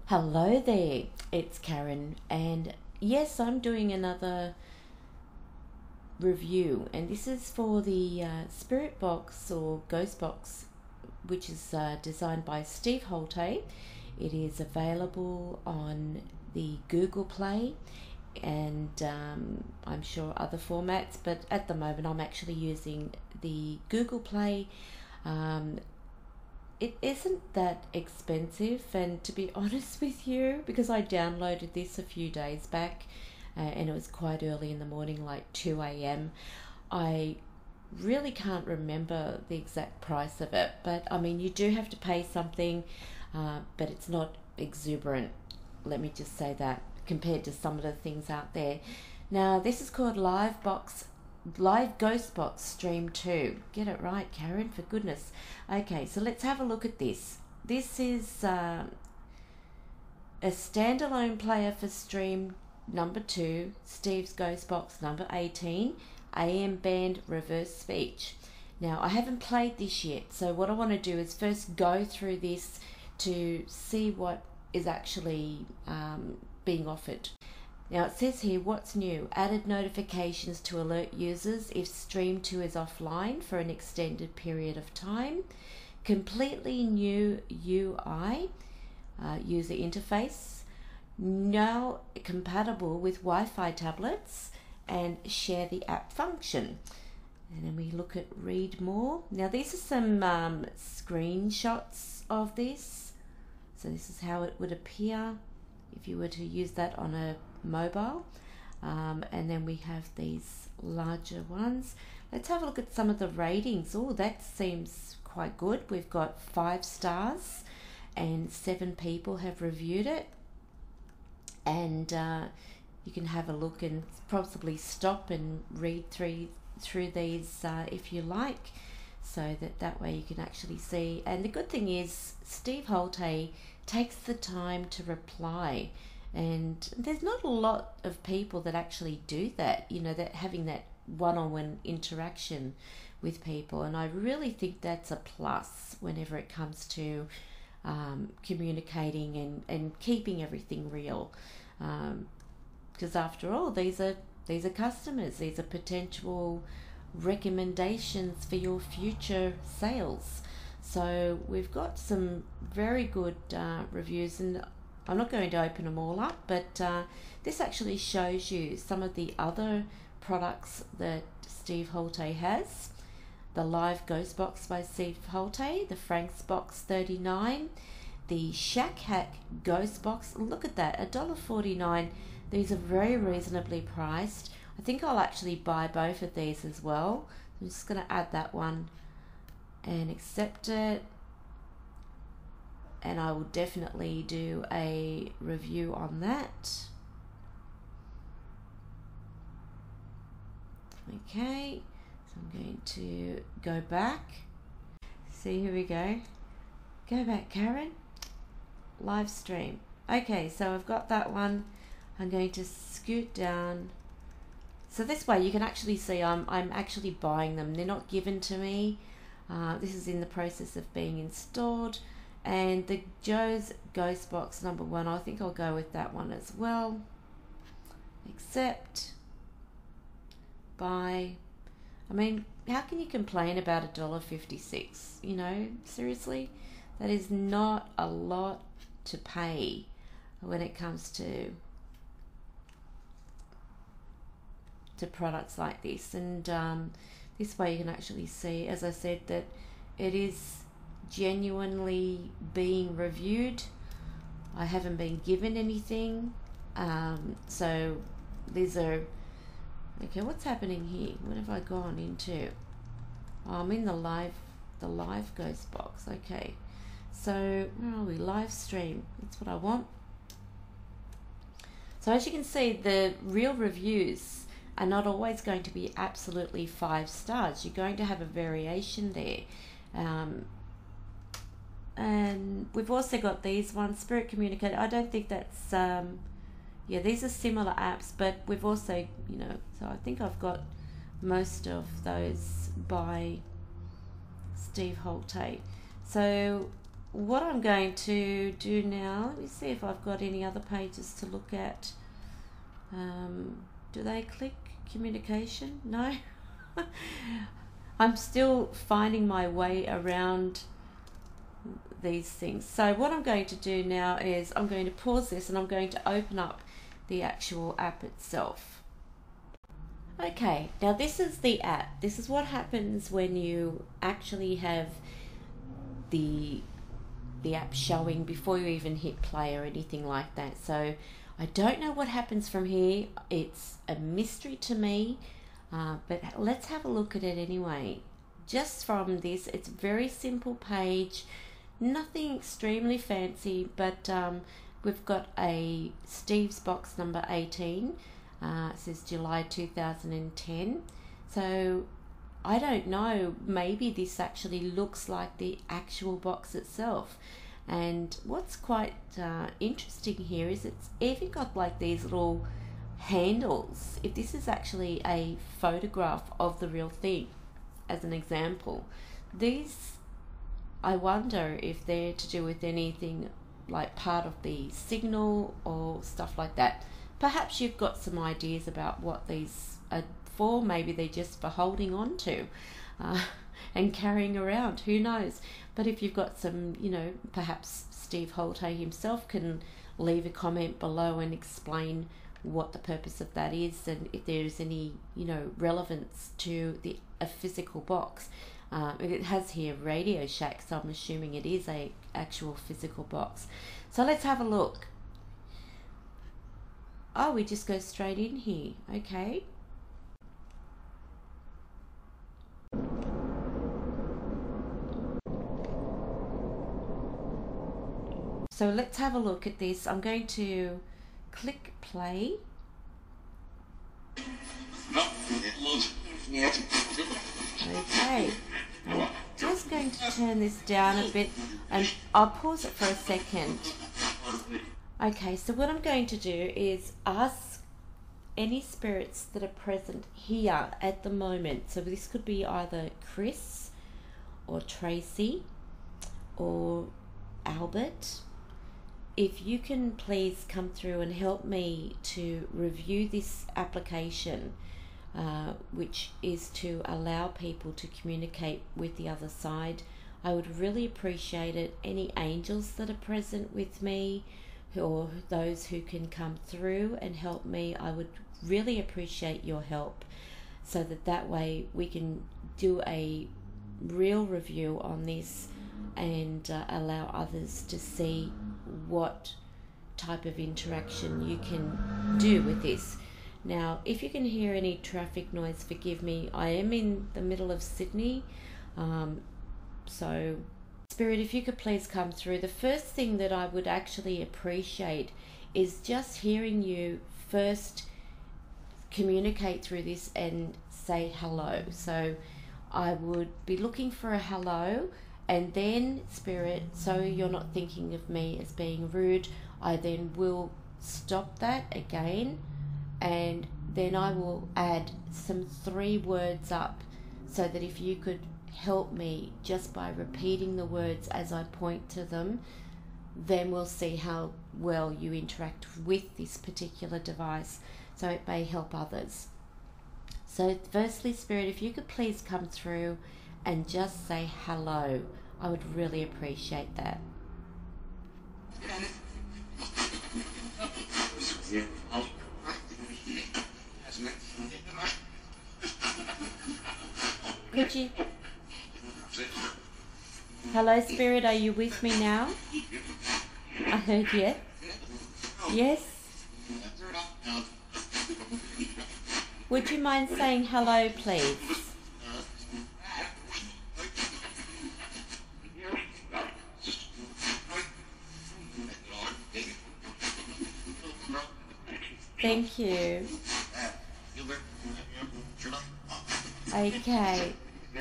Hello there, it's Karen, and yes, I'm doing another review, and this is for the Spirit Box or Ghost Box, which is designed by Steve Haultay. It is available on the Google Play and I'm sure other formats, but at the moment I'm actually using the Google Play. It isn't that expensive, and to be honest with you, because I downloaded this a few days back and it was quite early in the morning, like 2 a.m., I really can't remember the exact price of it. But I mean, you do have to pay something, but it's not exuberant, let me just say that, compared to some of the things out there. Now, this is called Live Ghost Box Stream 2. Get it right, Karen, for goodness. Okay, so let's have a look at this. This is a standalone player for stream number 2, Steve's Ghost Box number 18, AM band reverse speech. Now, I haven't played this yet, so what I want to do is first go through this to see what is actually being offered. Now it says here, what's new? Added notifications to alert users if Stream 2 is offline for an extended period of time. Completely new UI, user interface, now compatible with Wi-Fi tablets, and share the app function. And then we look at read more. Now these are some screenshots of this. So this is how it would appear if you were to use that on a mobile, and then we have these larger ones. Let's have a look at some of the ratings. Oh, that seems quite good. We've got 5 stars and 7 people have reviewed it, and you can have a look and possibly stop and read through these if you like, so that way you can actually see. And the good thing is Steve Haultay takes the time to reply, and there's not a lot of people that actually do that, you know, that having that one-on-one interaction with people, and I really think that's a plus whenever it comes to communicating and keeping everything real, because after all, these are customers, these are potential recommendations for your future sales. So we've got some very good reviews, and I'm not going to open them all up, but this actually shows you some of the other products that Steve Haultay has. The Live Ghost Box by Steve Haultay, the Frank's Box 39, the Shack Hack Ghost Box, look at that, $1.49. These are very reasonably priced. I think I'll actually buy both of these as well. I'm just going to add that one and accept it, and I will definitely do a review on that. Okay, so I'm going to go back. See, here we go. Go back, Karen. Live stream. Okay, so I've got that one. I'm going to scoot down. So this way you can actually see I'm actually buying them. They're not given to me. This is in the process of being installed. And the Joe's Ghost Box number 1, I think I'll go with that one as well. Accept. Buy. I mean, how can you complain about $1.56? You know, seriously, that is not a lot to pay when it comes to products like this. And this way you can actually see, as I said, that it is genuinely being reviewed. I haven't been given anything, so these are okay. What's happening here? What have I gone into? Oh, I'm in the live Ghost Box. Okay, so where are we? Live stream, that's what I want. So as you can see, the real reviews are not always going to be absolutely 5 stars. You're going to have a variation there. And we've also got these ones, Spirit Communicator. I don't think that's, yeah, these are similar apps, but we've also, you know, so I think I've got most of those by Steve Haultay. So what I'm going to do now, let me see if I've got any other pages to look at. Do they click communication? No. I'm still finding my way around these things. So what I'm going to do now is I'm going to pause this and I'm going to open up the actual app itself. Okay, now this is the app. This is what happens when you actually have the app showing before you even hit play or anything like that. So I don't know what happens from here. It's a mystery to me, but let's have a look at it anyway. Just from this, it's a very simple page, nothing extremely fancy, but we've got a Steve's box number 18. It says July 2010. So I don't know, maybe this actually looks like the actual box itself. And what's quite interesting here is it's even got like these little handles. If this is actually a photograph of the real thing, as an example, these, I wonder if they're to do with anything like part of the signal or stuff like that. Perhaps you've got some ideas about what these are for. Maybe they're just for holding on to and carrying around, who knows. But if you've got some, you know, perhaps Steve Haultay himself can leave a comment below and explain what the purpose of that is, and if there's any, you know, relevance to a physical box. It has here Radio Shack, so I'm assuming it is a actual physical box. So let's have a look. Oh, we just go straight in here. Okay. So let's have a look at this. I'm going to click play. Okay. I'm just going to turn this down a bit and I'll pause it for a second. Okay, so what I'm going to do is ask any spirits that are present here at the moment. So this could be either Chris or Tracy or Albert. If you can please come through and help me to review this application, which is to allow people to communicate with the other side, I would really appreciate it. Any angels that are present with me, or those who can come through and help me, I would really appreciate your help, so that way we can do a real review on this and allow others to see what type of interaction you can do with this. Now, if you can hear any traffic noise, forgive me. I am in the middle of Sydney, so Spirit, if you could please come through. The first thing that I would actually appreciate is just hearing you first communicate through this and say hello. So I would be looking for a hello, and then Spirit, so you're not thinking of me as being rude, I then will stop that again, and then I will add some 3 words up, so that if you could help me just by repeating the words as I point to them, then we'll see how well you interact with this particular device, so it may help others. So firstly, Spirit, if you could please come through and just say hello, I would really appreciate that. Could you? Hello, Spirit, are you with me now? I heard yes. Yes? Would you mind saying hello, please? Thank you. Okay,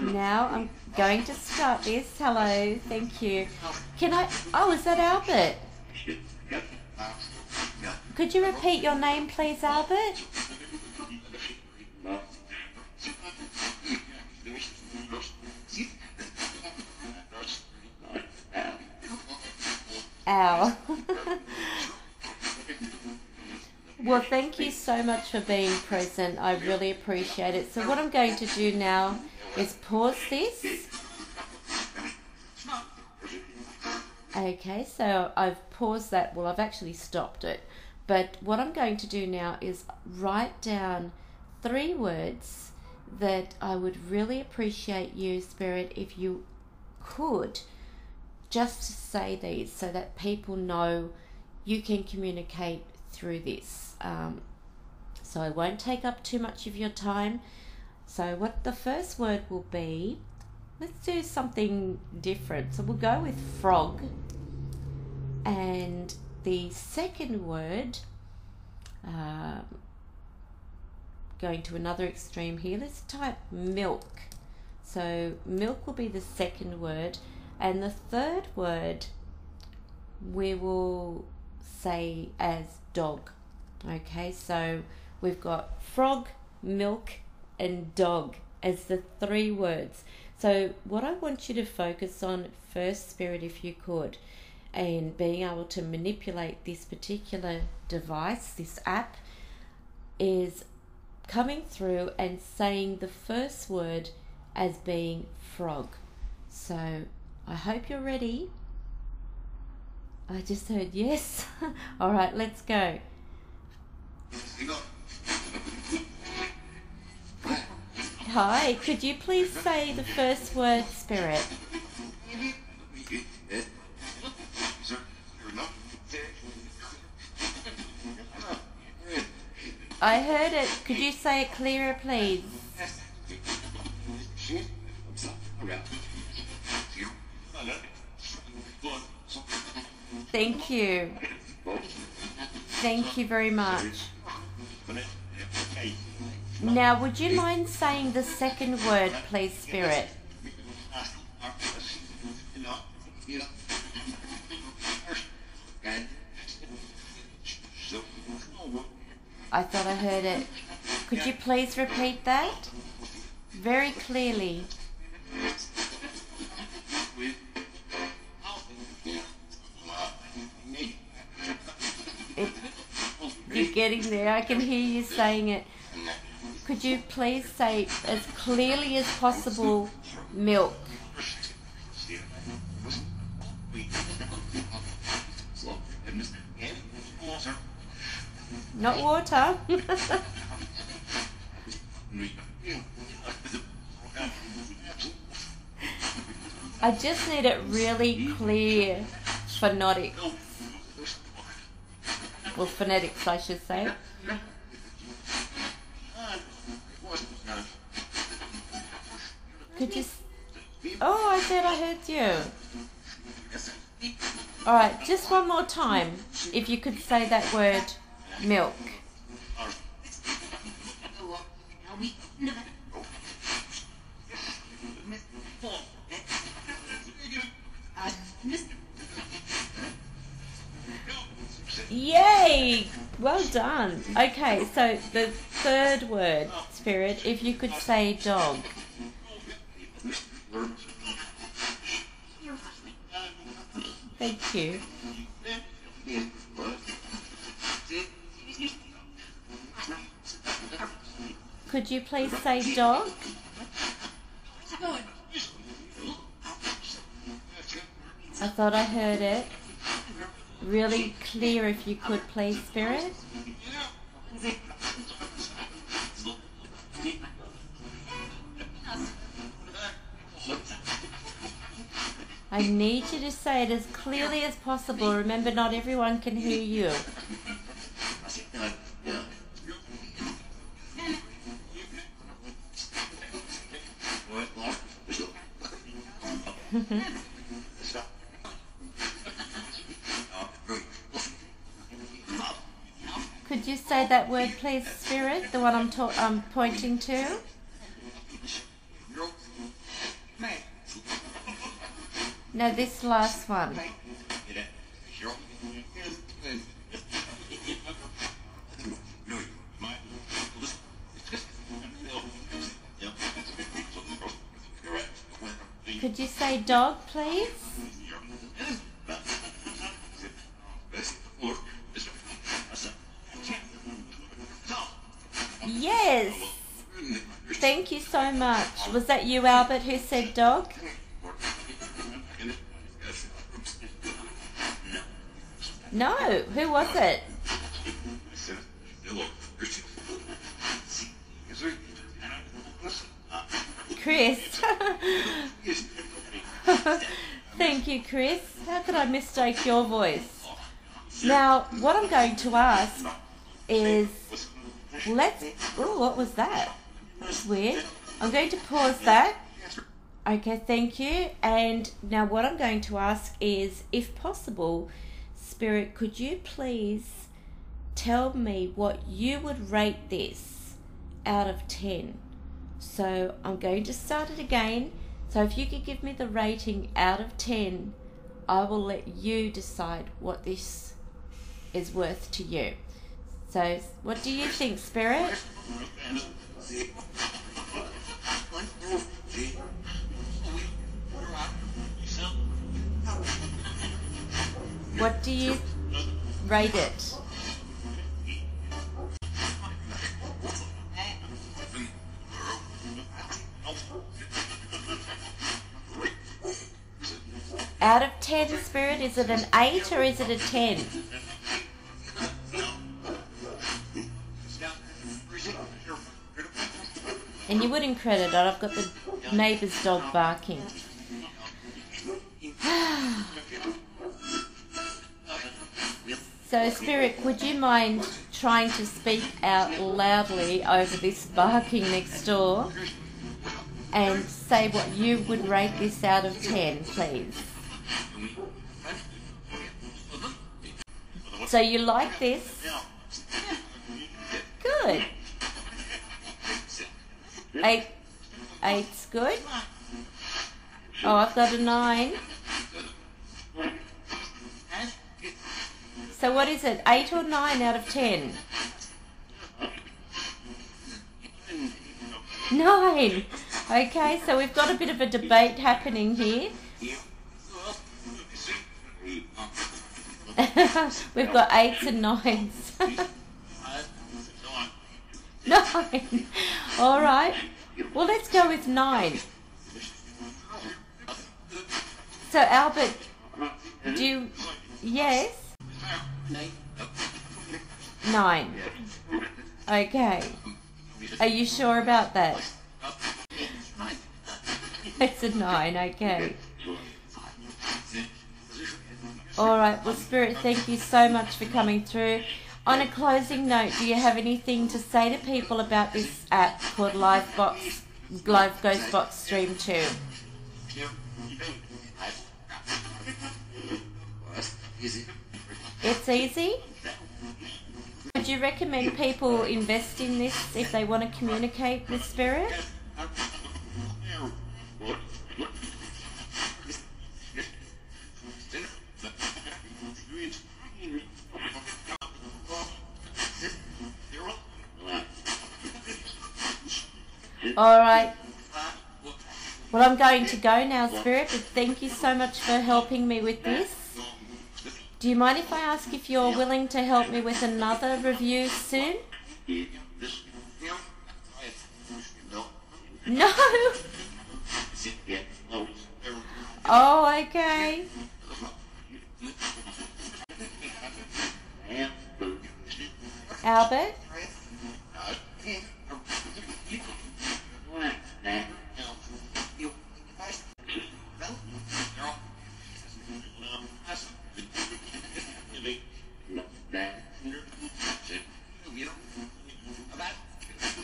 now I'm going to start this. Hello, thank you. Can I, oh, is that Albert? Could you repeat your name, please, Albert? Ow. Well, thank you so much for being present. I really appreciate it. So what I'm going to do now is pause this. Okay, so I've paused that. Well, I've actually stopped it. But what I'm going to do now is write down 3 words that I would really appreciate you, Spirit, if you could just say these so that people know you can communicate through this. So I won't take up too much of your time. So what the first word will be, let's do something different. So we'll go with frog. And the second word, going to another extreme here, let's type milk. So milk will be the second word. And the third word we will say as dog. Okay, so we've got frog, milk, and dog as the 3 words. So what I want you to focus on first, Spirit, if you could, and being able to manipulate this particular device, this app, is coming through and saying the first word as being frog. So I hope you're ready. I just heard yes. All right, let's go. Hi, could you please say the first word, Spirit? I heard it. Could you say it clearer, please? Thank you. Thank you very much. Now, would you mind saying the second word, please, Spirit? I thought I heard it. Could you please repeat that? Very clearly. You're getting there. I can hear you saying it. Could you please say as clearly as possible, milk? Not water. I just need it really clear phonetics. Well, phonetics, I should say. Could you... Oh, I said I heard you. Alright, just one more time. If you could say that word, milk. Yay! Well done. Okay, so the third word, Spirit, if you could say dog. Thank you. Could you please say dog? I thought I heard it. Really clear if you could, please, Spirit. I need you to say it as clearly as possible. Remember, not everyone can hear you. Could you say that word, please, Spirit? The one I'm pointing to? No, this last one. Could you say dog, please? Yes. Thank you so much. Was that you, Albert, who said dog? No. Who was it? Chris. Thank you, Chris. How could I mistake your voice? Now, what I'm going to ask is, oh, what was that? That's weird. I'm going to pause that. Okay, thank you. And now what I'm going to ask is, if possible, Spirit, could you please tell me what you would rate this out of 10? So I'm going to start it again. So if you could give me the rating out of 10, I will let you decide what this is worth to you. So what do you think, Spirit? What do you rate it? Out of 10, Spirit, is it an 8 or is it a 10? And you wouldn't credit it, I've got the neighbour's dog barking. So, Spirit, would you mind trying to speak out loudly over this barking next door and say what you would rate this out of 10, please? So you like this? Good. 8's good. Oh, I've got a 9. So what is it, 8 or 9 out of 10? 9. Okay, so we've got a bit of a debate happening here. We've got 8s and 9s. 9. All right. Well, let's go with 9. So, Albert, do you... Yes? 9. Okay. Are you sure about that? It's a 9, okay. Alright, well, Spirit, thank you so much for coming through. On a closing note, do you have anything to say to people about this app called Live Ghostbox Stream 2? It's easy? Would you recommend people invest in this if they want to communicate with Spirit? Alright. Well, I'm going to go now, Spirit, but thank you so much for helping me with this. Do you mind if I ask if you're willing to help me with another review soon? No? Oh, okay. Albert?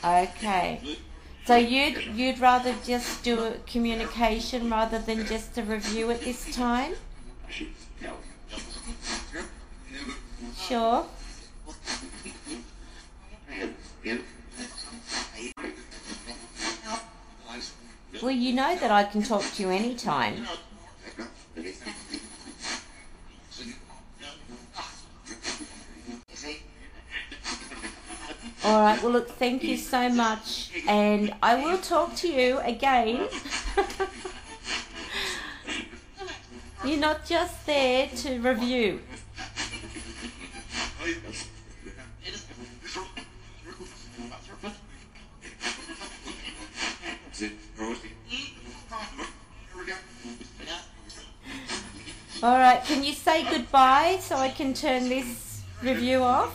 Okay. So you'd rather just do a communication rather than just a review at this time? Sure. Well, you know that I can talk to you anytime. Alright, well look, thank you so much, and I will talk to you again. You're not just there to review. All right, can you say goodbye so I can turn this review off?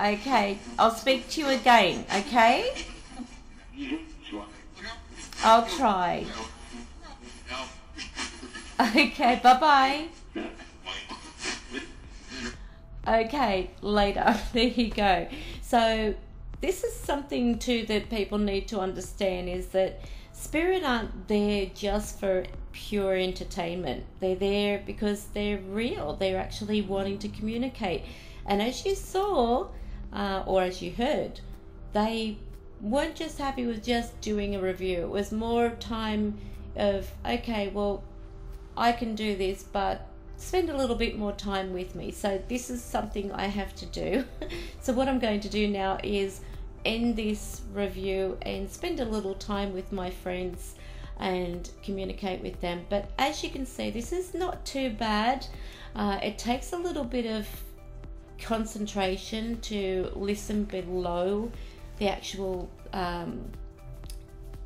Okay, I'll speak to you again, okay? I'll try. Okay, bye-bye. Okay, later. There you go. So this is something too that people need to understand, is that spirit aren't there just for pure entertainment. They're there because they're real. They're actually wanting to communicate. And as you saw, or as you heard, they weren't just happy with just doing a review. It was more time of, okay, well, I can do this, but spend a little bit more time with me. So this is something I have to do. So what I'm going to do now is end this review and spend a little time with my friends and communicate with them. But as you can see, this is not too bad. It takes a little bit of concentration to listen below the actual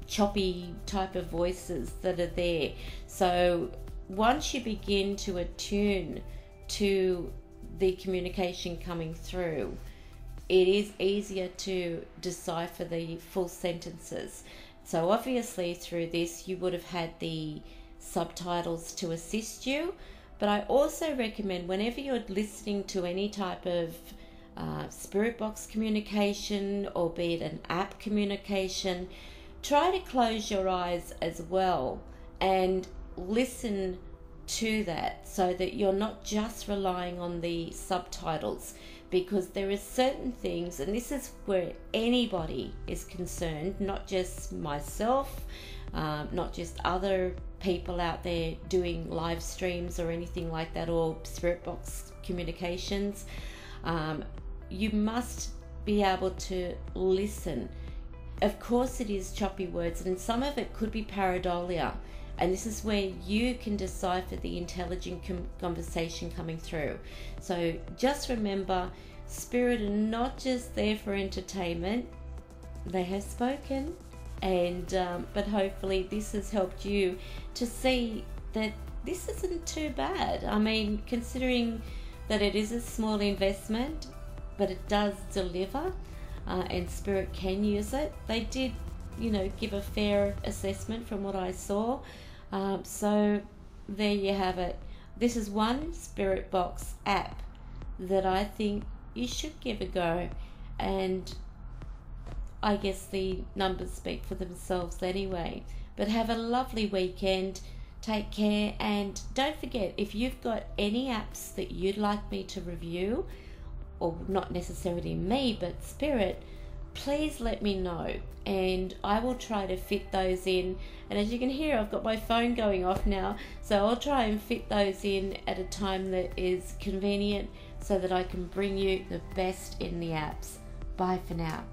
choppy type of voices that are there. So once you begin to attune to the communication coming through, it is easier to decipher the full sentences. So obviously through this you would have had the subtitles to assist you, but I also recommend whenever you're listening to any type of spirit box communication, or be it an app communication, try to close your eyes as well and listen to that, so that you're not just relying on the subtitles, because there are certain things, and this is where anybody is concerned, not just myself, not just other people out there doing live streams or anything like that, or spirit box communications. You must be able to listen. Of course it is choppy words, and some of it could be pareidolia, and this is where you can decipher the intelligent conversation coming through. So just remember, spirit are not just there for entertainment. They have spoken, and but hopefully this has helped you to see that this isn't too bad. I mean, considering that it is a small investment, but it does deliver, and spirit can use it. They did, give a fair assessment from what I saw. So there you have it. This is one spirit box app that I think you should give a go, and I guess the numbers speak for themselves anyway. But have a lovely weekend, take care, and don't forget, if you've got any apps that you'd like me to review, or not necessarily me but spirit, please let me know and I will try to fit those in. And as you can hear, I've got my phone going off now, so I'll try and fit those in at a time that is convenient so that I can bring you the best in the apps. Bye for now.